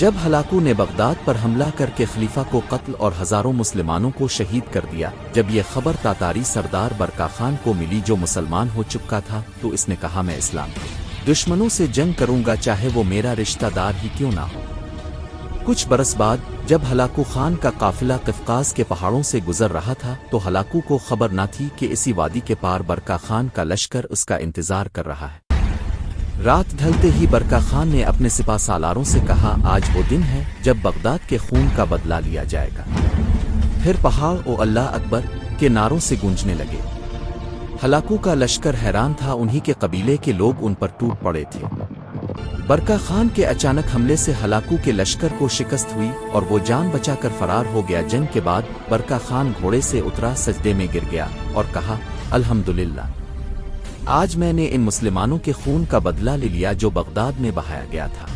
जब हलाकू ने बगदाद पर हमला करके खलीफा को कत्ल और हजारों मुसलमानों को शहीद कर दिया, जब यह खबर तातारी सरदार बरका खान को मिली जो मुसलमान हो चुका था, तो इसने कहा मैं इस्लाम के दुश्मनों से जंग करूंगा, चाहे वो मेरा रिश्तेदार ही क्यों ना हो। कुछ बरस बाद जब हलाकू खान का काफिला कफकाज के पहाड़ों से गुजर रहा था, तो हलाकू को खबर न थी कि इसी वादी के पार बरका खान का लश्कर उसका इंतजार कर रहा है। रात ढलते ही बरका खान ने अपने सिपा सालारों से कहा, आज वो दिन है जब बगदाद के खून का बदला लिया जाएगा। फिर पहाड़ ओ अल्लाह अकबर के नारों से गूंजने लगे। हलाकू का लश्कर हैरान था, उन्हीं के कबीले के लोग उन पर टूट पड़े थे। बरका खान के अचानक हमले से हलाकू के लश्कर को शिकस्त हुई और वो जान बचाकर फरार हो गया। जंग के बाद बरका खान घोड़े से उतरा, सजदे में गिर गया और कहा, अल्हम्दुलिल्लाह, आज मैंने इन मुसलमानों के खून का बदला ले लिया जो बगदाद में बहाया गया था।